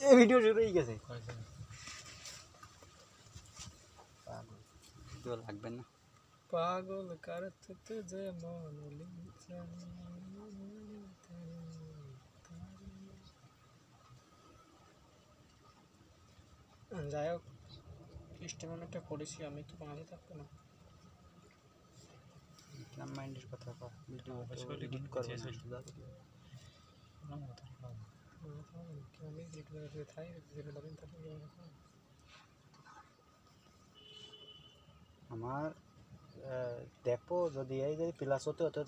এই ভিডিও শুরু হয়ে গেছে। ভিডিও লাগবে না। পাগল করতে তুঝে মন যাই হোক একটা করেছি আমি তো বাঙালি থাকবো না মাইন্ডের কথা ভিডিও এডিট করবে না আমার দেখো যদি এই যদি প্লাস হতে হতে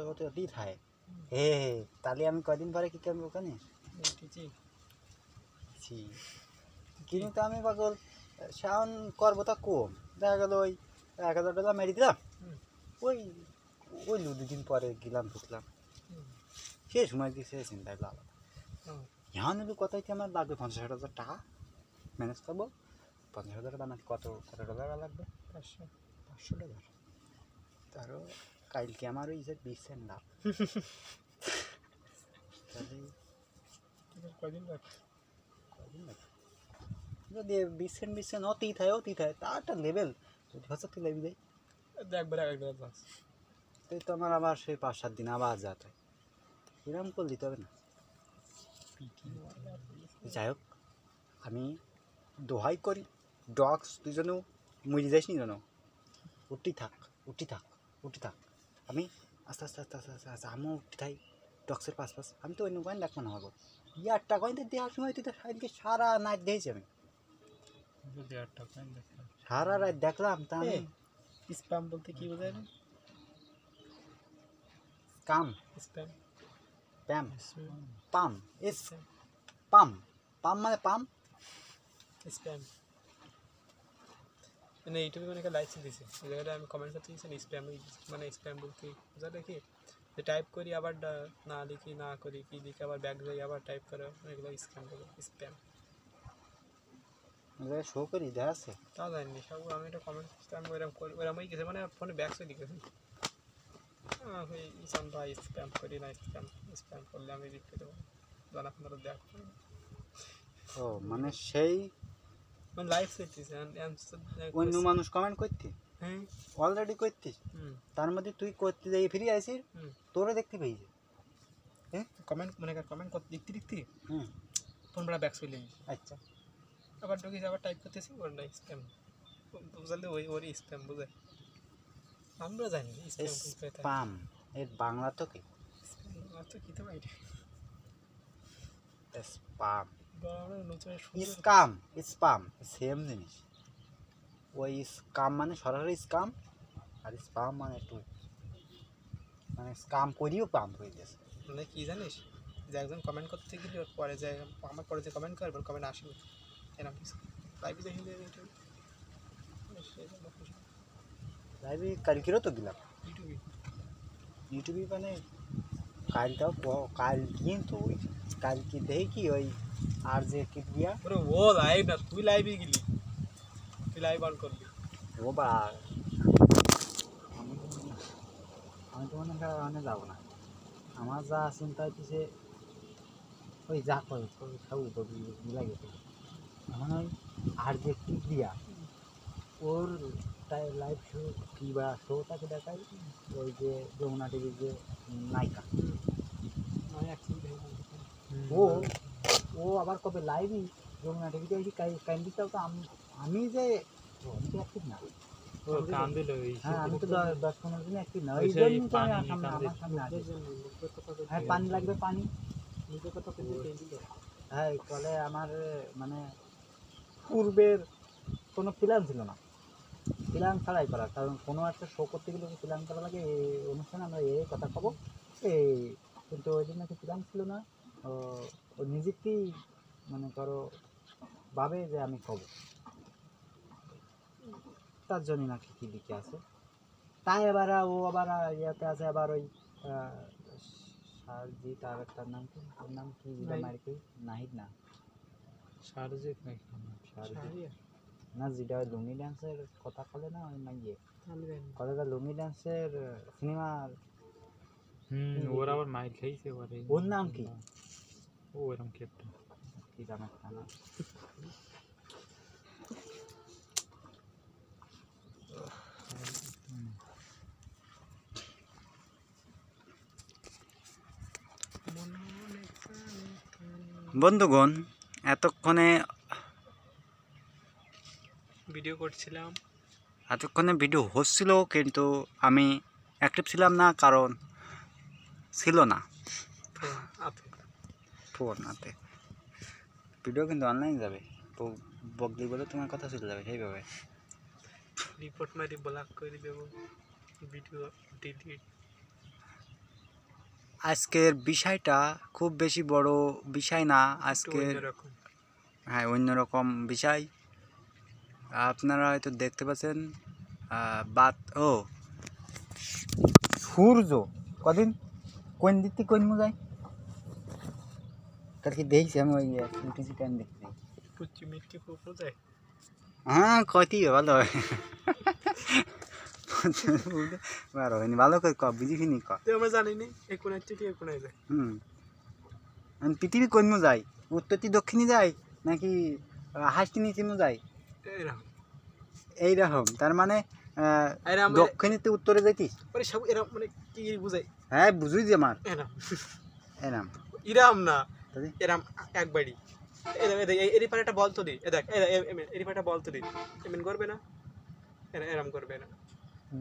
হতেই থাকে হে তাহলে আমি কদিন পরে কি করবো ওখানে কিন্তু আমি পাগল সাউন করবো তা কম দেখা গেল ওই 1000 টাকা মেরে দিলাম ওই ওই 2 দিন পরে গেলাম ঢুকলাম সে সময় দিয়ে সে চিন্তা করলো আলাদা यहाँ নিলু কথাই কি আমার লাগবে 50,000 টাকা ম্যানেজ করবো 50,000 বানাতে কত টাকা লাগবে 500 টাকা তারও কালকে আমার ওই যে 20 সেন্ট লাভ তাহলে কদিন যদি 20 সেন্ট হতেই থাকে তা একটা লেভেল যদি হচ্ছে লেভেল দেয় একবার বাস তাই তো আমার আবার সেই 5-7 দিন আবার যাতে এরকম করে দিতে হবে না যাই হোক আমি দোহাই করি ডগস তুই যেন মরে যাইস নি যেন উঠি থাক আমি আস্তে আস্তে আমিও উঠতে থাকি ডগসের পাশ আমি তো অন্য কয়েন দেখবো না আমার ইয়ারটা কয়েন দেওয়ার সময় তুই তো সাইডকে সারা নাইট দেখেছি আমি সারা রাত দেখলাম তা আমি স্প্যাম বলতে কি বোঝায় কাম স্প্যাম প্যাম পাম ইস পাম মানে পাম স্প্যাম মানে ইউটিউবে মানে একটা লাইসেন্স দিয়েছে ওই জায়গাটা আমি কমেন্ট করতে দিয়েছি স্প্যাম মানে স্প্যাম বলতে বোঝা দেখি যে টাইপ করি আবার না লিখি না করি কি লিখে আবার ব্যাক যাই আবার টাইপ করে এগুলো স্প্যাম বলে স্প্যাম শো করি দেখা আছে তা জানি সব আমি একটা কমেন্ট আমি ওইরকমই গেছে মানে ফোনে ব্যাক সে লিখেছি ইসান ভাই স্প্যাম করি না স্প্যাম করলে আমি লিখতে দেবো জানা আপনারা দেখ ও মানে সেই মানে লাইভ সেটিছে অন্য মানুষ কমেন্ট করতে হ্যাঁ অলরেডি করতিস তার মধ্যে তুই করতে যাই ফিরে আইছিস তোরে দেখতে পেয়েছিস হ্যাঁ কমেন্ট মানে কমেন্ট করতে দেখতে হুম ফোন বড় ব্যাক চলে আচ্ছা আবার ঢুকিস আবার টাইপ করতেছি ওর না স্প্যাম বুঝলে ওই স্প্যাম বুঝে আমরা জানি স্প্যাম এর বাংলা তো কি আর তো কি তো বাইরে স্প্যাম নতুন স্প্যাম সেম জিনিস ওই স্কাম মানে সরাসরি স্কাম আর স্প্যাম মানে একটু মানে স্কাম করিও পাম হয়ে গেছে মানে কি জানিস যে একজন কমেন্ট করতে গেলে ওর পরে যায় আমার পরে যে কমেন্ট করবে ওর কমেন্ট আসেনি এরকম কিছু লাইভে দেখি লাইভে কালকেরও তো দিলাম ইউটিউবে মানে কাল কিন্তু কালকে দেখি ওই আর যে কি দিয়া ও লাইভ না তুই লাইভে গেলি তুই লাইভ অন করলি ও বা আমি তো মনে হয় যাবো না আমার যা চিন্তা হচ্ছে ওই যা করে খাবো তো লাগে এখন ওই আর যে কি দিয়া ওর তাই লাইভ শো কি বা শোটাকে দেখাই ওই যে যমুনা টিভির যে নায়িকা ও আবার কবে লাইভই যমুনা টিভিতে এই ক্যান্ডিটাও তো আমি যে আমি তো অ্যাক্টিভ না হ্যাঁ আমি তো 10-15 দিন অ্যাক্টিভ না ওই জন্য তো আমার সামনে আসে হ্যাঁ পানি লাগবে পানি হ্যাঁ ফলে আমার মানে পূর্বের কোনো প্ল্যান ছিল না প্ল্যান ছাড়াই করা কারণ কোনো একটা শো করতে গেলে প্ল্যান করা লাগে এই অনুষ্ঠানে আমরা এই কথা খাবো এই কিন্তু ওই জন্য একটা প্ল্যান ছিল না ও নিজেকেই মনে করো ভাবে যে আমি খাবো তার জন্য নাকি কি লিখে আছে তাই এবার ও আবার ইয়াতে আছে আবার ওই সারজিৎ আর একটার নাম কি ওর নাম কি মার্কি নাহিদ না সারজিৎ নাকি না যেটা ওই লুঙ্গি ডান্সের কথা বলে না ওই মাইয়ে কথাটা লুঙ্গি ডান্সের সিনেমার ওর আবার মাইর খাইছে ওর নাম কি ও এরকম কি একটা কি দামের খানা। বন্ধুগণ, এতক্ষণে ভিডিও করছিলাম, ভিডিও হচ্ছিল, কিন্তু আমি অ্যাক্টিভ ছিলাম না, কারণ ছিল না ফোন হাতে। ভিডিও কিন্তু অনলাইন যাবে, বকলি বলে তোমার কথা চলে যাবে, সেইভাবে রিপোর্ট মারি ব্লক করে দেব ভিডিও ডিলিট। আজকের বিষয়টা খুব বেশি বড় বিষয় না, আজকের হ্যাঁ অন্যরকম বিষয়। আপনারা হয়তো দেখতে পাচ্ছেন সূর্য কদিন কোন দিক থেকে কোন যায়, কালকে দেখছি আমি ওই উঠেছি টাইম দেখতে। পুচি মিষ্টি ফুফু যায়, হ্যাঁ কতি ভালো হয় বারো হয়নি, ভালো করে ক বুঝিনি ক। আমরা জানিনি এই কোনার থেকে এই কোনায় যায়। পৃথিবী কোন যায়, উত্তরটি দক্ষিণে যায় নাকি হাসটি নিচে যায়, এইরকম। তার মানে দক্ষিণেতে উত্তরে যাইতিস সব এরকম, মানে কি বুঝাই? হ্যাঁ বুঝুই যে আমার এরাম এরাম ইরাম না, এরাম এক বাড়ি। এর পারে একটা বল তো দি, দেখ এর পারে একটা বল তো দি, এমন করবে না, এরাম করবে না।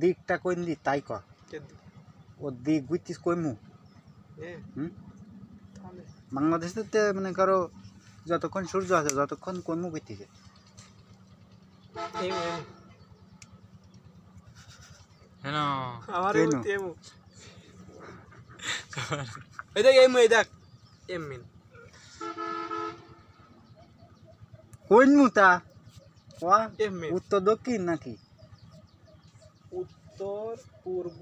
দিকটা কোন দিক তাই ক, ও দিক বুঝতিস কইমু। বাংলাদেশে মানে কারো যতক্ষণ সূর্য আছে যতক্ষণ কইমু বুঝতিছে। আমার এমু এই দেখ এমু, এই দেখ এমিন কইমু তা ওয়া এমিন উত্তর দক্ষিণ নাকি উত্তর পূর্ব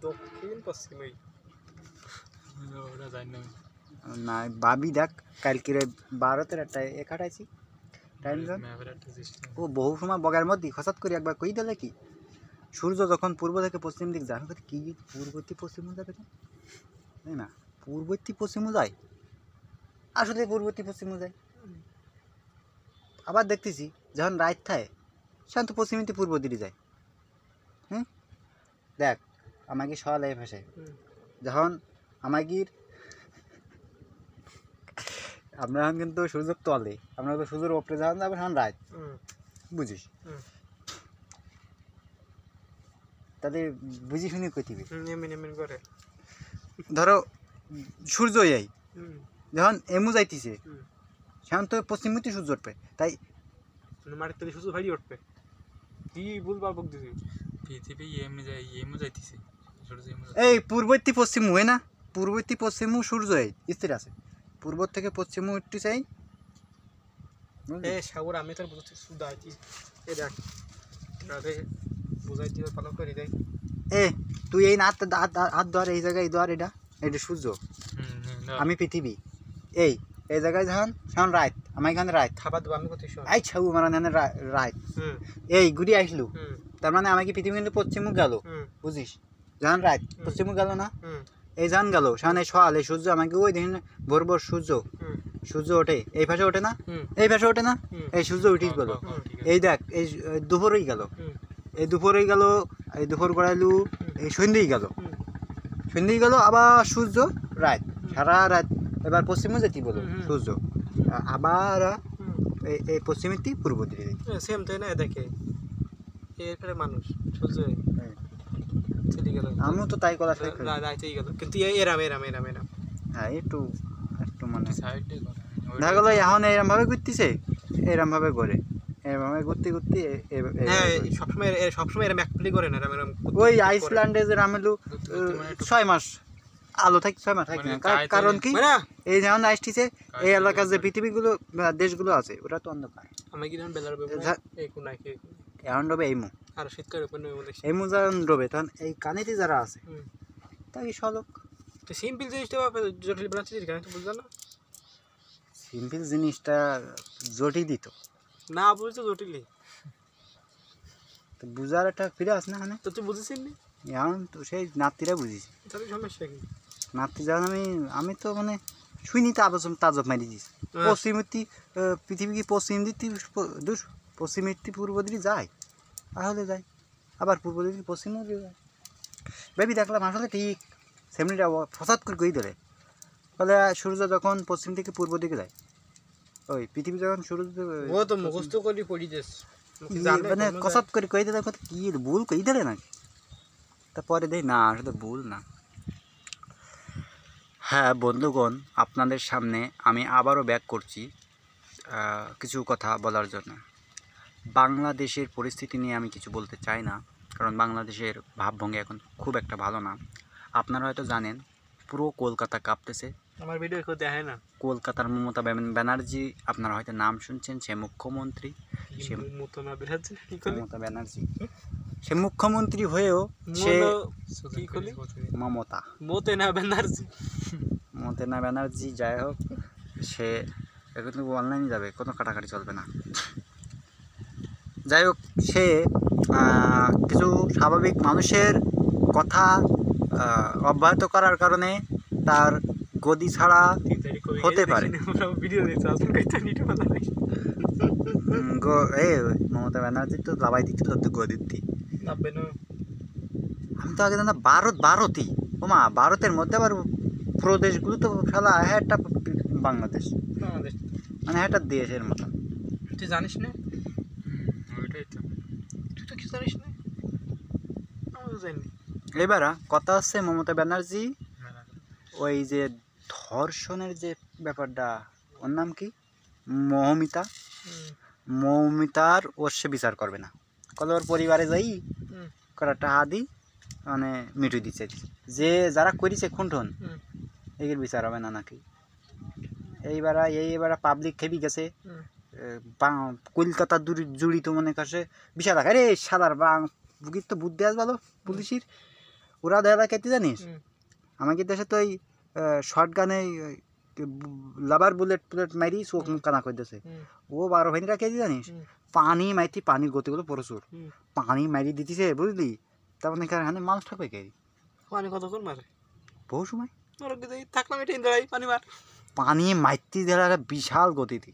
দক্ষিণ পশ্চিম, ওরা জানি না ভাবি। দেখ কালকে 12-তে একটা একাটাইছি টাইম জোন, ও বহু সময় বগার মধ্যে হঠাৎ করে একবার কই দিলে কি সূর্য যখন পূর্ব থেকে পশ্চিম দিক যায়, কি পূর্ববর্তী পশ্চিমও যাবে না, তাই না? পূর্ববর্তী পশ্চিমও যায়, আসলে পূর্ববর্তী পশ্চিমও যায়। আবার দেখতেছি যখন রাত থাকে সেখান তো পশ্চিমীতে পূর্ব দিকে যায়। দেখ আমাকে সকালে ভাসে যখন আমাগির আমরা এখন কিন্তু সূর্যের তলে, আমরা তো সূর্যের ওপরে যখন যাবো তখন রাত, বুঝিস? তাদের বুঝি শুনি কইতিবি। ধরো সূর্য এই যখন এমু যাইতিছে সেখান তো পশ্চিমমুখী সূর্য উঠবে, তাই মাটির তলে সূর্য ভারী উঠবে। কি বলবা বক দিছি, পৃথিবী এমু যাইতিছে, এই পূর্ববর্তী পশ্চিম হয় না, পূর্ববর্তী পশ্চিমও সূর্য এই স্থির আছে, পূর্ব থেকে পশ্চিম উঠতে চাই। এ সাগর আমি তোর বুঝতে সুদা আইছি, এ দেখ রাধে বুঝাইতে ভালো করে দেখ। এ তুই এই হাত হাত ধর, এই জায়গায় ধর, এটা এটা সূর্য, আমি পৃথিবী। এই এই জায়গায় যখন রাত, আমার এখানে রাত খাবার দেবো আমি কত আই ছাউ আমার রাত, এই ঘুরি আসলু, তার মানে আমাকে পৃথিবী কিন্তু পশ্চিমুখ গেল, বুঝিস? যখন রাত পশ্চিমুখ গেল না, এই যখন গেল সেখানে সকালে সূর্য আমাকে ওই দিন ভোর ভোর সূর্য ওঠে, এই পাশে ওঠে না, এই পাশে ওঠে না, এই সূর্য উঠিস গেল। এই দেখ এই দুপুরই গেল, এই দুপুরই গেল, এই দুপুর গড়াইলু, এই সন্ধ্যেই গেল, আবার সূর্য রাত, সারা রাত এবার পশ্চিমে যেতে বলো সূর্য, আবার এই পশ্চিমের দিক পূর্ব দিকে সেম তাই না? দেখে এরপরে মানুষ সূর্য চলে গেল, আমিও তো তাই করা রাতেই গেল, কিন্তু এরাম হ্যাঁ একটু মানে দেখা গেলো এখন এরম ভাবে ঘুরতেছে, এরম ভাবে ঘরে, এরম ভাবে ঘুরতে হ্যাঁ সবসময় এরম এক প্লে করে না, এরম ওই আইসল্যান্ডে যে রামেলু 6 মাস আলো থাকে, 6 মাস থাকে না, কারণ কি এই যেমন আসতেছে এই এলাকার যে পৃথিবীগুলো দেশগুলো আছে ওরা তো অন্ধকার, আমি কি বেলার এখন ডবে এইমু, আর শীতকালে এইমু যখন ডবে তখন এই কানেতে যারা আছে তাই সলক। তো সিম্পল জিনিসটা জটিল বানাচ্ছিস কেন, তুই বুঝলো না? সিম্পল জিনিসটা জটিল দিত না, বুঝছো জটিলই তো বুঝার একটা ফিরে আস না, মানে তো তুই বুঝেছিস নি, এখন তো সেই নাতিরা বুঝিস, তাহলে সমস্যা কি? নাতি যখন আমি তো মানে শুনি তাজব মারি দিস হ্যাঁ। পশ্চিমবর্তী পৃথিবী কি পশ্চিমবর্তী পূর্ব দিকে যায়, তাহলে যায়, আবার পূর্ব দিকে পশ্চিম দিকে যায়। ভেবে দেখলাম আসলে ঠিক সেমনিটা ফসাদ করে গই ধরে বলে সূর্য যখন পশ্চিম থেকে পূর্ব দিকে যায়, ওই পৃথিবী যখন সূর্য ও তো মুখস্থ করে পড়ি দেস মানে কসাত করে কই দিলে কথা কি ভুল কই দিলে নাকি, তারপরে দেই না আসলে ভুল না। হ্যাঁ বন্ধুগণ, আপনাদের সামনে আমি আবারও ব্যাক করছি কিছু কথা বলার জন্য। বাংলাদেশের পরিস্থিতি নিয়ে আমি কিছু বলতে চাই না, কারণ বাংলাদেশের ভাবভঙ্গি এখন খুব একটা ভালো না। আপনারা হয়তো জানেন পুরো কলকাতা কাঁপতেছে। আমার ভিডিও কেউ দেখে না। কলকাতার মমতা ব্যানার্জি, আপনারা হয়তো নাম শুনছেন, সে মুখ্যমন্ত্রী, সে মতো না বেরাচ্ছে কি করলি মমতা ব্যানার্জি, সে মুখ্যমন্ত্রী হয়েও সে কি করলি মমতা মতে না বেনার্জি মমতা ব্যানার্জি, যাই হোক সে এখন কিন্তু অনলাইনে যাবে, কোনো কাটাকাটি চলবে না। যাই হোক সে কিছু স্বাভাবিক মানুষের কথা অব্যাহত করার কারণে তার গদি ছাড়া হতে পারে। ভিডিও দেখছি আসলে কইতে নিতে পারা নাই মমতা ব্যানার্জি তো লাভাই দিচ্ছিল তো গদিতে। নাববে না আমি তো আগে জানতাম ভারতই, ওমা ভারতের মধ্যে আবার প্রদেশগুলো তো খেলা একটা বাংলাদেশ, বাংলাদেশ মানে একটা দেশের মতন। তুই জানিস না? ওইটাই তো। তুই তো কিছু জানিস না? আমি তো জানি। এবার কথা হচ্ছে মমতা ব্যানার্জি ওই যে ধর্ষণের যে ব্যাপারটা, ওর নাম কি, মৌমিতার ওর সে বিচার করবে না, কত ওর পরিবারে যাই করা টাহা দি মানে মিটু দিচ্ছে, যে যারা করেছে খুনটন এগুলো বিচার হবে না নাকি। এইবার পাবলিক খেপি গেছে, কলকাতার জুড়ি তো মনে করছে বিশাল দেখা রে সাদার বুকির তো বুদ্ধি আস ভালো পুলিশের, ওরা দেখা কেটে জানিস আমাদের দেশে তো ওই শর্ট গানে লাবার বুলেট মারি চোখ মুখ কানা করে দিয়েছে, ও 12 ভেনিরা কেজি জানিস, পানি মাইতি, পানির গতিগুলো প্রচুর, পানি মারি দিতেছে বুঝলি, তারপর এখানে মানুষ থাকবে কে, পানি কতক্ষণ মারে বহু সময় থাকলাম এটা ইন্দ্রাই পানি মার, পানি মাইতি দেওয়া বিশাল গতিতে।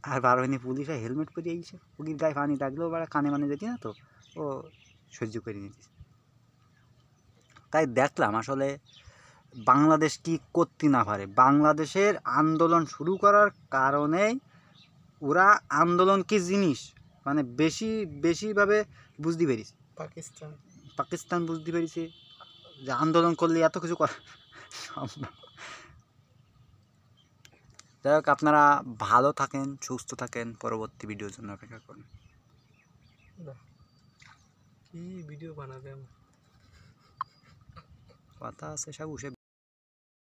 আর 12 ভেনি পুলিশরা হেলমেট পরে আইছে, ওগির গায়ে পানি লাগলেও বাড়া কানে মানে যেতি না তো, ও সহ্য করে নিতিস। তাই দেখলাম আসলে বাংলাদেশ কি করতে না পারে, বাংলাদেশের আন্দোলন শুরু করার কারণেই ওরা আন্দোলন কি জিনিস মানে বেশিভাবে বুঝতে পেরেছে, পাকিস্তান বুঝতে পেরেছে যে আন্দোলন করলে এত কিছু করা সম্ভব। যাই হোক আপনারা ভালো থাকেন, সুস্থ থাকেন, পরবর্তী ভিডিওর জন্য অপেক্ষা করুন। কি ভিডিও বানাবে কথা আছে সব